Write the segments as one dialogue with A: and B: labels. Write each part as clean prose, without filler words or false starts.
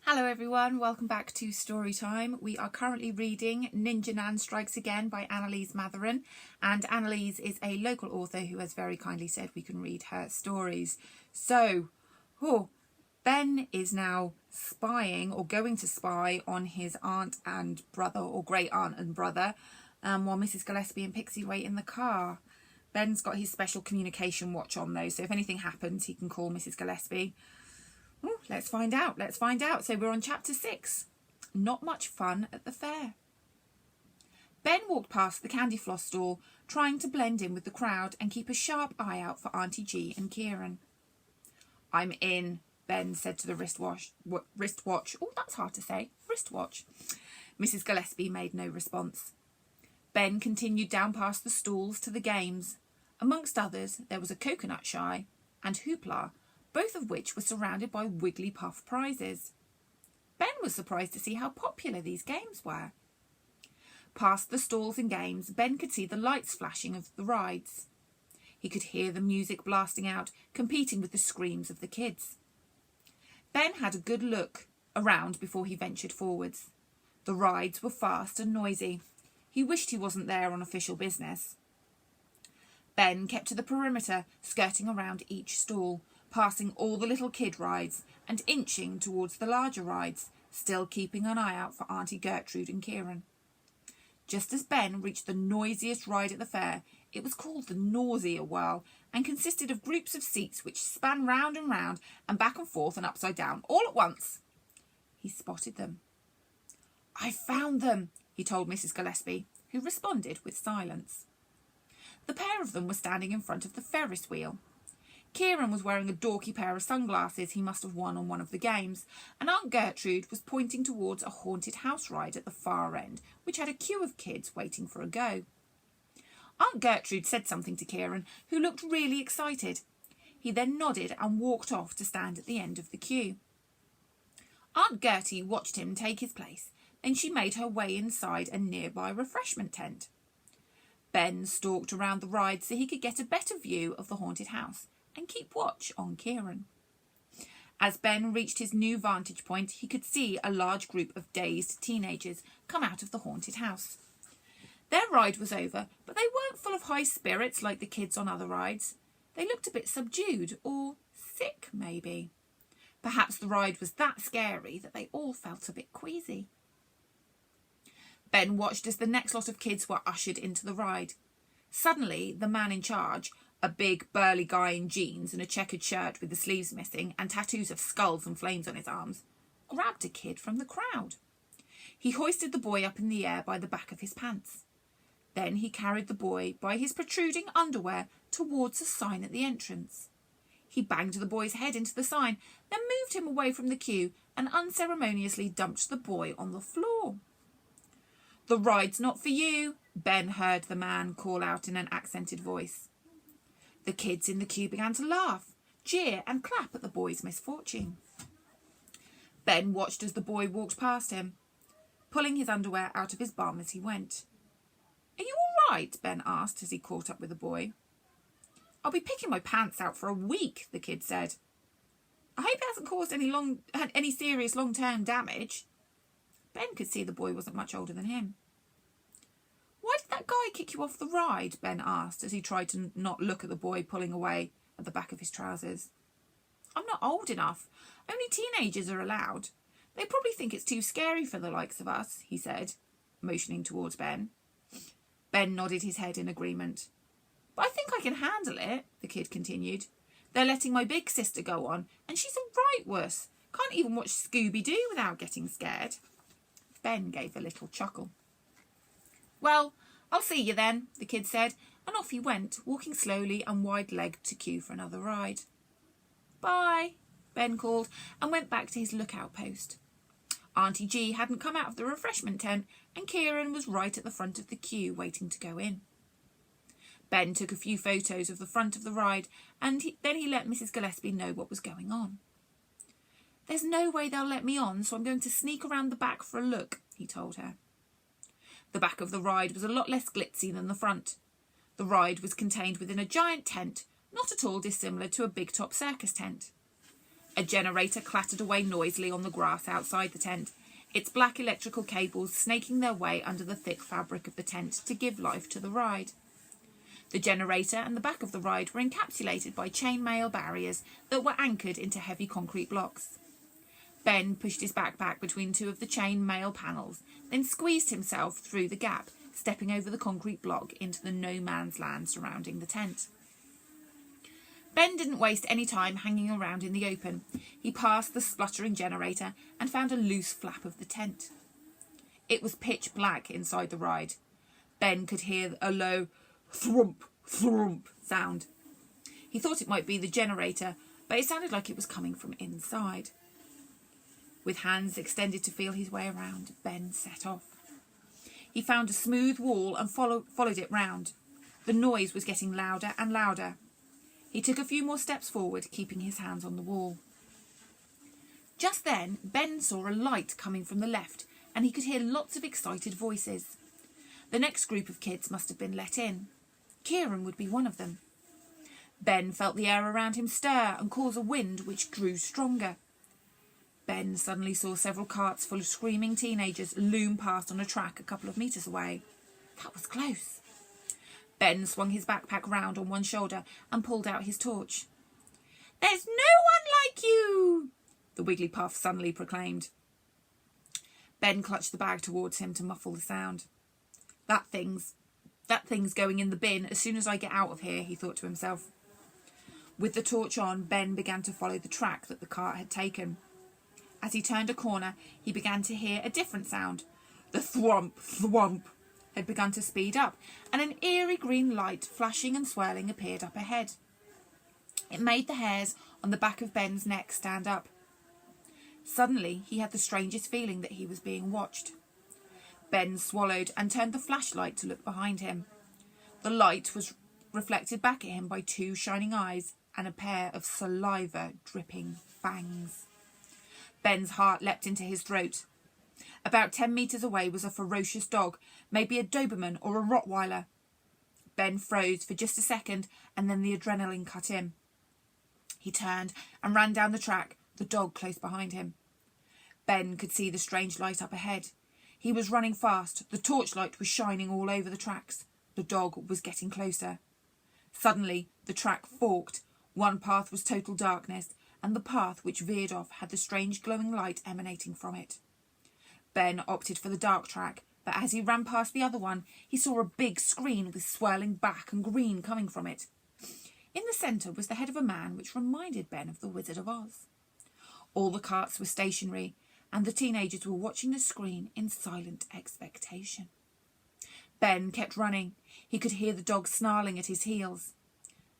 A: Hello everyone, welcome back to Story Time. We are currently reading Ninja Nan Strikes Again by Annaliese Matheron, and Annaliese is a local author who has very kindly said we can read her stories. So, Ben is now spying or going to spy on his aunt and brother, or great aunt and brother, while Mrs. Gillespie and Pixie wait in the car. Ben's got his special communication watch on though, so if anything happens he can call Mrs. Gillespie. Let's find out. So we're on chapter 6. Not much fun at the fair. Ben walked past the candy floss stall, trying to blend in with the crowd and keep a sharp eye out for Auntie G and Kieran. I'm in, Ben said to the wristwatch. Oh, that's hard to say. Wristwatch. Mrs. Gillespie made no response. Ben continued down past the stalls to the games. Amongst others, there was a coconut shy and hoopla, both of which were surrounded by Wigglypuff prizes. Ben was surprised to see how popular these games were. Past the stalls and games, Ben could see the lights flashing of the rides. He could hear the music blasting out, competing with the screams of the kids. Ben had a good look around before he ventured forwards. The rides were fast and noisy. He wished he wasn't there on official business. Ben kept to the perimeter, skirting around each stall, passing all the little kid rides and inching towards the larger rides, still keeping an eye out for Auntie Gertrude and Kieran. Just as Ben reached the noisiest ride at the fair, it was called the Nausea Whirl and consisted of groups of seats which span round and back and forth and upside down, all at once. He spotted them. I found them, he told Mrs. Gillespie, who responded with silence. The pair of them were standing in front of the Ferris wheel. Kieran was wearing a dorky pair of sunglasses he must have won on one of the games, and Aunt Gertrude was pointing towards a haunted house ride at the far end, which had a queue of kids waiting for a go. Aunt Gertrude said something to Kieran, who looked really excited. He then nodded and walked off to stand at the end of the queue. Aunt Gertie watched him take his place, then she made her way inside a nearby refreshment tent. Ben stalked around the ride so he could get a better view of the haunted house and keep watch on Kieran. As Ben reached his new vantage point, he could see a large group of dazed teenagers come out of the haunted house. Their ride was over, but they weren't full of high spirits like the kids on other rides. They looked a bit subdued, or sick maybe. Perhaps the ride was that scary that they all felt a bit queasy. Ben watched as the next lot of kids were ushered into the ride. Suddenly, the man in charge, a big burly guy in jeans and a checkered shirt with the sleeves missing and tattoos of skulls and flames on his arms, grabbed a kid from the crowd. He hoisted the boy up in the air by the back of his pants. Then he carried the boy by his protruding underwear towards a sign at the entrance. He banged the boy's head into the sign, then moved him away from the queue and unceremoniously dumped the boy on the floor. The ride's not for you, Ben heard the man call out in an accented voice. The kids in the queue began to laugh, jeer and clap at the boy's misfortune. Ben watched as the boy walked past him, pulling his underwear out of his bum as he went. Are you all right? Ben asked as he caught up with the boy. I'll be picking my pants out for a week, the kid said. I hope it hasn't caused any serious long-term damage. Ben could see the boy wasn't much older than him. Why did that guy kick you off the ride? Ben asked as he tried to not look at the boy pulling away at the back of his trousers. I'm not old enough. Only teenagers are allowed. They probably think it's too scary for the likes of us, he said, motioning towards Ben. Ben nodded his head in agreement. But I think I can handle it, the kid continued. They're letting my big sister go on, and she's a right wuss. Can't even watch Scooby-Doo without getting scared. Ben gave a little chuckle. Well, I'll see you then, the kid said, and off he went, walking slowly and wide-legged to queue for another ride. Bye, Ben called, and went back to his lookout post. Auntie G hadn't come out of the refreshment tent, and Kieran was right at the front of the queue waiting to go in. Ben took a few photos of the front of the ride, and then he let Mrs. Gillespie know what was going on. There's no way they'll let me on, so I'm going to sneak around the back for a look, he told her. The back of the ride was a lot less glitzy than the front. The ride was contained within a giant tent, not at all dissimilar to a big-top circus tent. A generator clattered away noisily on the grass outside the tent, its black electrical cables snaking their way under the thick fabric of the tent to give life to the ride. The generator and the back of the ride were encapsulated by chainmail barriers that were anchored into heavy concrete blocks. Ben pushed his backpack between two of the chainmail panels, then squeezed himself through the gap, stepping over the concrete block into the no-man's land surrounding the tent. Ben didn't waste any time hanging around in the open. He passed the spluttering generator and found a loose flap of the tent. It was pitch black inside the ride. Ben could hear a low thwomp, thwomp sound. He thought it might be the generator, but it sounded like it was coming from inside. With hands extended to feel his way around, Ben set off. He found a smooth wall and followed it round. The noise was getting louder and louder. He took a few more steps forward, keeping his hands on the wall. Just then, Ben saw a light coming from the left, and he could hear lots of excited voices. The next group of kids must have been let in. Kieran would be one of them. Ben felt the air around him stir and cause a wind which grew stronger. Ben suddenly saw several carts full of screaming teenagers loom past on a track a couple of metres away. That was close. Ben swung his backpack round on one shoulder and pulled out his torch. "There's no one like you!" the Wigglypuff suddenly proclaimed. Ben clutched the bag towards him to muffle the sound. That thing's going in the bin as soon as I get out of here, he thought to himself. With the torch on, Ben began to follow the track that the cart had taken. As he turned a corner, he began to hear a different sound. The thwomp, thwomp had begun to speed up, and an eerie green light, flashing and swirling, appeared up ahead. It made the hairs on the back of Ben's neck stand up. Suddenly, he had the strangest feeling that he was being watched. Ben swallowed and turned the flashlight to look behind him. The light was reflected back at him by two shining eyes and a pair of saliva-dripping fangs. Ben's heart leapt into his throat. About 10 metres away was a ferocious dog, maybe a Doberman or a Rottweiler. Ben froze for just a second, and then the adrenaline cut in. He turned and ran down the track, the dog close behind him. Ben could see the strange light up ahead. He was running fast. The torchlight was shining all over the tracks. The dog was getting closer. Suddenly, the track forked. One path was total darkness, and the path which veered off had the strange glowing light emanating from it. Ben opted for the dark track, but as he ran past the other one, he saw a big screen with swirling back and green coming from it. In the centre was the head of a man which reminded Ben of the Wizard of Oz. All the carts were stationary, and the teenagers were watching the screen in silent expectation. Ben kept running. He could hear the dog snarling at his heels.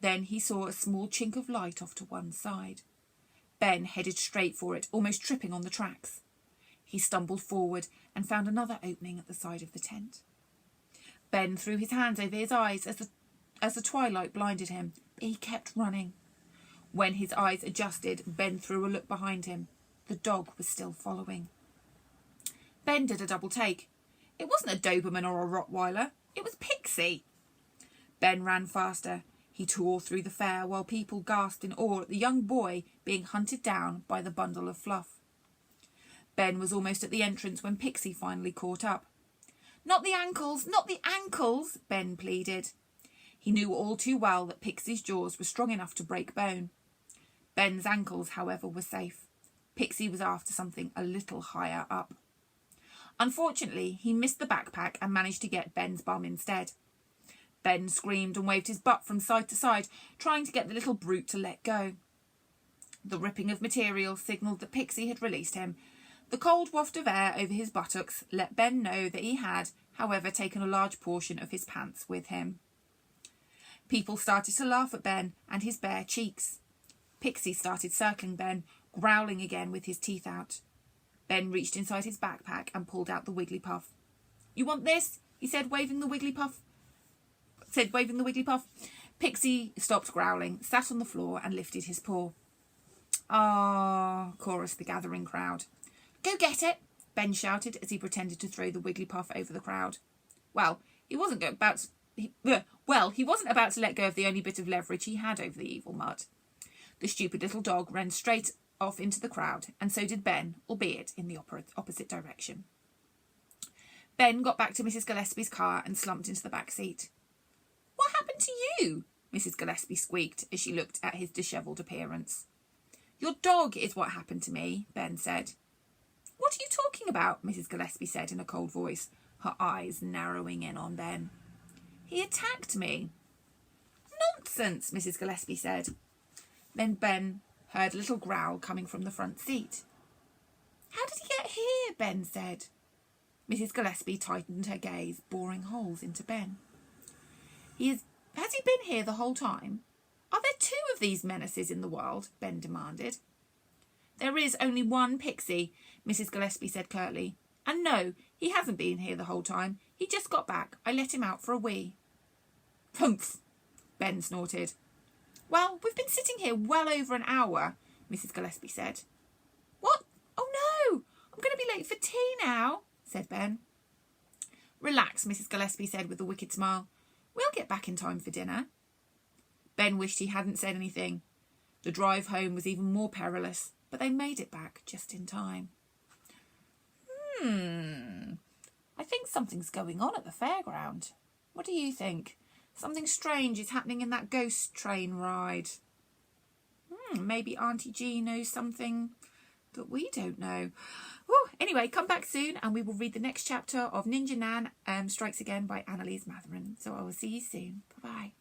A: Then he saw a small chink of light off to one side. Ben headed straight for it, almost tripping on the tracks. He stumbled forward and found another opening at the side of the tent. Ben threw his hands over his eyes as the twilight blinded him, but he kept running. When his eyes adjusted, Ben threw a look behind him. The dog was still following. Ben did a double take. It wasn't a Doberman or a Rottweiler. It was Pixie. Ben ran faster. He tore through the fair while people gasped in awe at the young boy being hunted down by the bundle of fluff. Ben was almost at the entrance when Pixie finally caught up. "Not the ankles, not the ankles," Ben pleaded. He knew all too well that Pixie's jaws were strong enough to break bone. Ben's ankles, however, were safe. Pixie was after something a little higher up. Unfortunately, he missed the backpack and managed to get Ben's bum instead. Ben screamed and waved his butt from side to side, trying to get the little brute to let go. The ripping of material signalled that Pixie had released him. The cold waft of air over his buttocks let Ben know that he had, however, taken a large portion of his pants with him. People started to laugh at Ben and his bare cheeks. Pixie started circling Ben, growling again with his teeth out. Ben reached inside his backpack and pulled out the Wigglypuff. "You want this?" he said, waving the Wigglypuff. Pixie stopped growling, sat on the floor and lifted his paw. "Ah," chorused the gathering crowd. "Go get it," Ben shouted as he pretended to throw the Wigglypuff over the crowd. He wasn't about to let go of the only bit of leverage he had over the evil mutt. The stupid little dog ran straight off into the crowd, and so did Ben, albeit in the opposite direction. Ben got back to Mrs. Gillespie's car and slumped into the back seat. "What happened to you?" Mrs. Gillespie squeaked as she looked at his dishevelled appearance. "Your dog is what happened to me," Ben said. "What are you talking about?" Mrs. Gillespie said in a cold voice, her eyes narrowing in on Ben. "He attacked me." "Nonsense," Mrs. Gillespie said. Then Ben heard a little growl coming from the front seat. "How did he get here?" Ben said. Mrs. Gillespie tightened her gaze, boring holes into Ben. Has he been here the whole time? Are there two of these menaces in the world?" Ben demanded. "There is only one Pixie," Mrs. Gillespie said curtly. "And no, he hasn't been here the whole time. He just got back. I let him out for a wee." "Humph," Ben snorted. "Well, we've been sitting here well over an hour," Mrs. Gillespie said. "What? Oh no, I'm going to be late for tea now," said Ben. "Relax," Mrs. Gillespie said with a wicked smile. "We'll get back in time for dinner." Ben wished he hadn't said anything. The drive home was even more perilous, but they made it back just in time. I think something's going on at the fairground. What do you think? Something strange is happening in that ghost train ride. Maybe Auntie G knows something that we don't know. Anyway, come back soon and we will read the next chapter of Ninja Nan Strikes Again by Annaliese Matheron. So I will see you soon. Bye-bye.